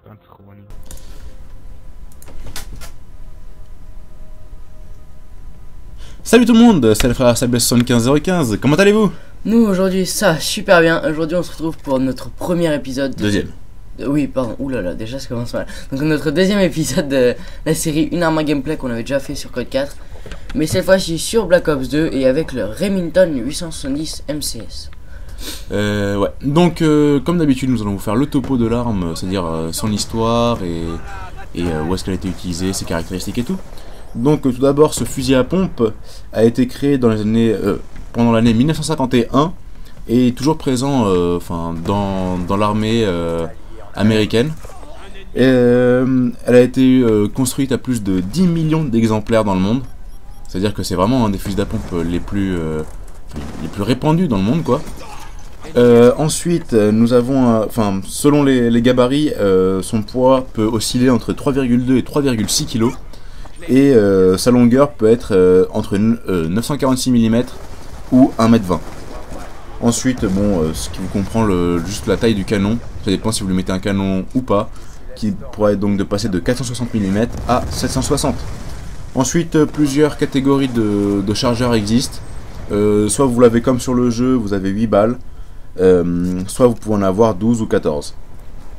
Intro, on y va. Salut tout le monde, c'est le frère Sabes75015, comment allez-vous? Nous aujourd'hui ça super bien, aujourd'hui on se retrouve pour notre premier épisode Deuxième. Oui pardon, oulala déjà ça commence mal. Donc notre deuxième épisode de la série Une arme à gameplay qu'on avait déjà fait sur Code 4. Mais cette fois-ci sur Black Ops 2 et avec le Remington 870 MCS. Ouais, donc comme d'habitude nous allons vous faire le topo de l'arme, c'est-à-dire son histoire et où est-ce qu'elle a été utilisée, ses caractéristiques et tout. Donc tout d'abord ce fusil à pompe a été créé dans les années, pendant l'année 1951 et est toujours présent dans l'armée américaine. Elle a été construite à plus de 10 millions d'exemplaires dans le monde. C'est-à-dire que c'est vraiment un des fusils à pompe les plus répandus dans le monde, quoi. Ensuite, nous avons, selon les gabarits, son poids peut osciller entre 3,2 et 3,6 kg. Et sa longueur peut être entre 946 mm ou 1,20 m. Ensuite, ce qui vous comprend juste la taille du canon, ça dépend si vous lui mettez un canon ou pas, qui pourrait donc de passer de 460 mm à 760. Ensuite, plusieurs catégories de chargeurs existent. Soit vous l'avez comme sur le jeu, vous avez 8 balles, soit vous pouvez en avoir 12 ou 14.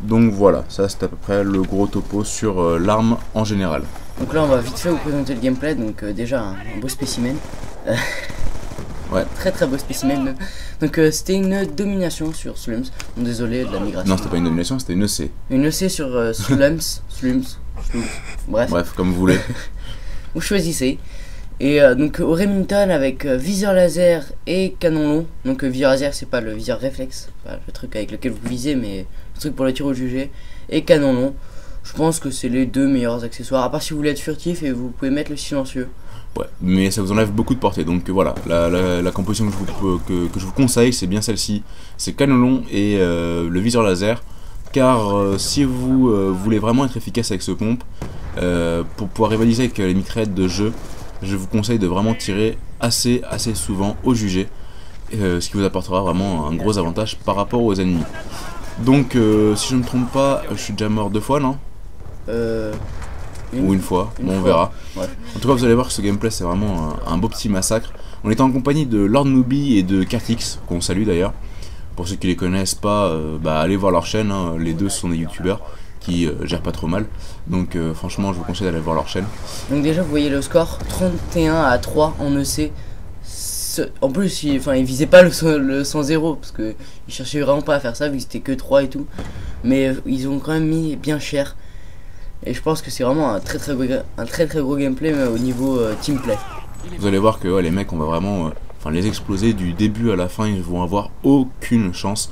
Donc voilà, ça c'est à peu près le gros topo sur l'arme en général. Donc là on va vite fait vous présenter le gameplay, donc déjà un beau spécimen. Ouais. Très beau spécimen même. Donc c'était une domination sur Slums. Bon, désolé de la migration. Non, c'était pas une domination, c'était une EC. Une EC sur Slums. Bref, comme vous voulez. Vous choisissez. Et donc au Remington avec viseur laser et canon long. Donc viseur laser c'est pas le viseur réflexe, pas le truc avec lequel vous visez, mais le truc pour le tir au jugé. Et canon long. Je pense que c'est les deux meilleurs accessoires, à part si vous voulez être furtif et vous pouvez mettre le silencieux. Ouais, mais ça vous enlève beaucoup de portée, donc voilà, la composition que je vous conseille, c'est bien celle-ci, c'est canon long et le viseur laser, car si vous voulez vraiment être efficace avec ce pompe, pour pouvoir rivaliser avec les mitraillettes de jeu, je vous conseille de vraiment tirer assez souvent au jugé, ce qui vous apportera vraiment un gros avantage par rapport aux ennemis. Donc si je ne me trompe pas, je suis déjà mort 2 fois, non? Ou une fois, on verra. Ouais. En tout cas, vous allez voir que ce gameplay c'est vraiment un beau petit massacre. On était en compagnie de Lord Newbie et de Cartix, qu'on salue d'ailleurs. Pour ceux qui les connaissent pas, allez voir leur chaîne, hein. Les deux sont des youtubeurs qui gèrent pas trop mal. Donc franchement, je vous conseille d'aller voir leur chaîne. Donc déjà, vous voyez le score 31-3 en EC. En plus, il visait pas le 100-0 parce que ils cherchaient vraiment pas à faire ça vu que c'était que 3 et tout. Mais ils ont quand même mis bien cher. Et je pense que c'est vraiment un très gros gameplay mais au niveau teamplay. Vous allez voir que les mecs, on va vraiment les exploser du début à la fin, ils vont avoir aucune chance.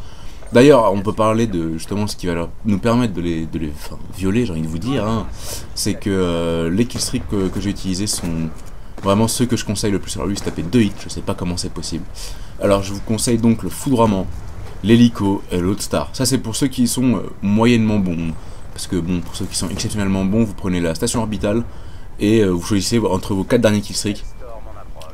D'ailleurs, on peut parler de justement ce qui va nous permettre de les violer, j'ai envie de vous dire, hein. C'est que les killstreaks que j'ai utilisés sont vraiment ceux que je conseille le plus. Alors lui, il se tapait 2 hits, je sais pas comment c'est possible. Alors je vous conseille donc le foudroiement, l'hélico et l'autre star. Ça c'est pour ceux qui sont moyennement bons. Parce que pour ceux qui sont exceptionnellement bons, vous prenez la station orbitale et vous choisissez entre vos 4 derniers killstreaks.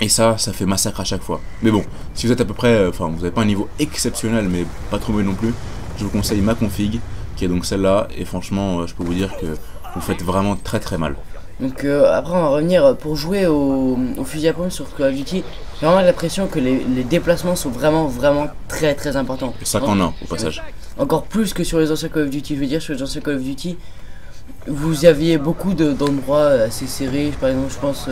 Et ça fait massacre à chaque fois. Mais bon, si vous êtes à peu près, vous n'avez pas un niveau exceptionnel, mais pas trop mauvais non plus, je vous conseille ma config, qui est donc celle-là. Et franchement, je peux vous dire que vous faites vraiment très mal. Donc après on va revenir pour jouer au fusil à pompe sur Call of Duty. J'ai vraiment l'impression que les déplacements sont vraiment très importants. 5 en 1 au passage. Encore plus que sur les anciens Call of Duty. Je veux dire, sur les anciens Call of Duty, vous aviez beaucoup d'endroits assez serrés. Par exemple, je pense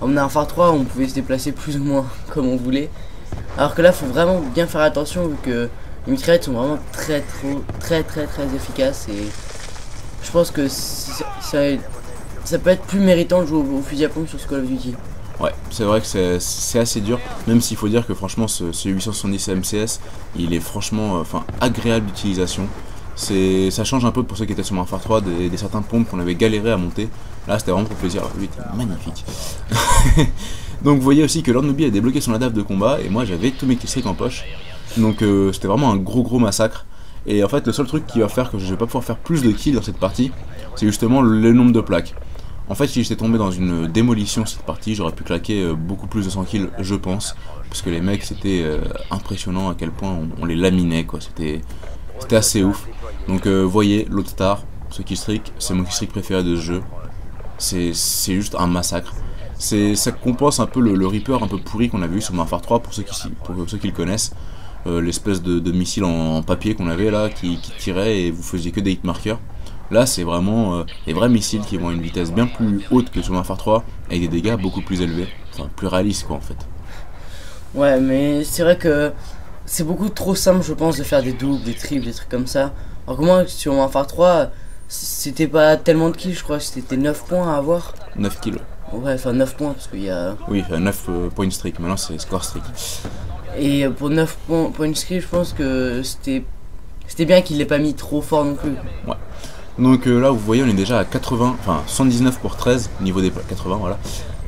en un phare 3, on pouvait se déplacer plus ou moins comme on voulait. Alors que là, il faut vraiment bien faire attention vu que les mitraillettes sont vraiment très efficaces. Et je pense que ça peut être plus méritant de jouer au fusil à pompe sur ce Call of Duty. Ouais, c'est vrai que c'est assez dur, même s'il faut dire que franchement ce 870 MCS, il est franchement agréable d'utilisation. Ça change un peu pour ceux qui étaient sur un phare 3 des certains pompes qu'on avait galéré à monter. Là c'était vraiment pour plaisir, lui était magnifique. Donc vous voyez aussi que Lord Newbie a débloqué son ADAF de combat et moi j'avais tous mes killstreaks en poche. Donc c'était vraiment un gros massacre. Et en fait le seul truc qui va faire que je vais pas pouvoir faire plus de kills dans cette partie, c'est justement le nombre de plaques. En fait, si j'étais tombé dans une démolition cette partie, j'aurais pu claquer beaucoup plus de 100 kills, je pense. Parce que les mecs, c'était impressionnant à quel point on les laminait, quoi. C'était assez ouf. Donc, voyez, l'autre star, ce killstreak, c'est mon killstreak préféré de ce jeu. C'est juste un massacre. Ça compense un peu le Reaper un peu pourri qu'on avait eu sur Modern Warfare 3 pour ceux qui le connaissent. L'espèce de missile en papier qu'on avait là qui tirait et vous faisiez que des hitmarkers. Là c'est vraiment des vrais missiles qui vont à une vitesse bien plus haute que sur Modern Warfare 3 avec des dégâts beaucoup plus élevés, enfin plus réalistes quoi en fait. Ouais, mais c'est vrai que c'est beaucoup trop simple, je pense, de faire des doubles, des triples, des trucs comme ça. Alors que moi, sur Modern Warfare 3, c'était pas tellement de kills, je crois que c'était 9 points à avoir. 9 kills. Ouais, enfin 9 points, parce qu'il y a... Oui, 9 point streak, maintenant c'est score streak. Et pour 9 points streak, je pense que c'était bien qu'il l'ait pas mis trop fort non plus. Ouais. Donc là, vous voyez, on est déjà à 80, enfin 119 pour 13, niveau des 80, voilà.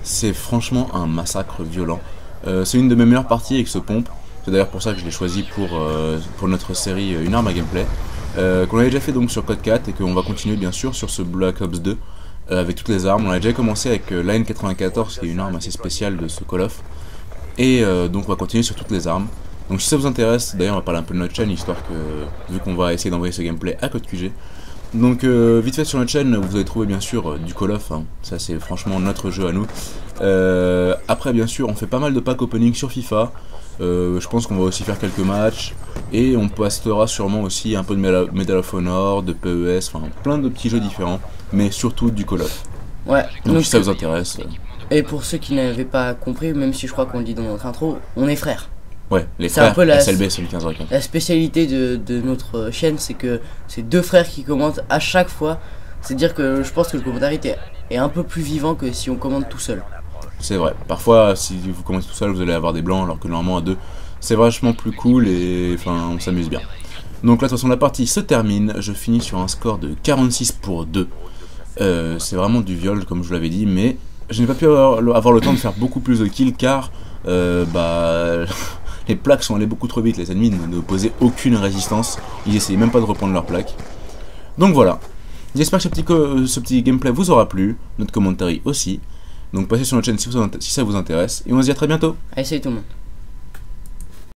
C'est franchement un massacre violent. C'est une de mes meilleures parties avec ce pompe. C'est d'ailleurs pour ça que je l'ai choisi pour notre série Une arme à gameplay. Qu'on avait déjà fait donc sur Code 4 et qu'on va continuer bien sûr sur ce Black Ops 2 avec toutes les armes. On a déjà commencé avec l'AN94 qui est une arme assez spéciale de ce Call of. Et donc on va continuer sur toutes les armes. Donc si ça vous intéresse, d'ailleurs on va parler un peu de notre chaîne histoire que, vu qu'on va essayer d'envoyer ce gameplay à Code QG. Donc vite fait sur notre chaîne vous allez trouver bien sûr du Call of, hein. Ça c'est franchement notre jeu à nous. Après bien sûr on fait pas mal de pack opening sur FIFA. Je pense qu'on va aussi faire quelques matchs. Et on postera sûrement aussi un peu de Medal of Honor, de PES, enfin plein de petits jeux différents. Mais surtout du Call of. Ouais. Donc si ça vous intéresse. Et pour ceux qui n'avaient pas compris, même si je crois qu'on le dit dans notre intro, on est frères. Ouais, les C'est frères un peu SLB sur le 15 requin. La spécialité de notre chaîne, c'est que c'est deux frères qui commentent à chaque fois. C'est-à-dire que je pense que le commentarité est un peu plus vivant que si on commente tout seul. C'est vrai. Parfois, si vous commentez tout seul, vous allez avoir des blancs, alors que normalement à deux, c'est vachement plus cool et enfin, on s'amuse bien. Donc là, de toute façon, la partie se termine. Je finis sur un score de 46 pour 2. C'est vraiment du viol, comme je vous l'avais dit, mais je n'ai pas pu avoir le temps de faire beaucoup plus de kills car les plaques sont allées beaucoup trop vite. Les ennemis n'opposaient aucune résistance. Ils essayaient même pas de reprendre leurs plaques. Donc voilà. J'espère que ce petit gameplay vous aura plu. Notre commentary aussi. Donc passez sur notre chaîne si ça vous intéresse. Et on se dit à très bientôt. Allez, salut tout le monde.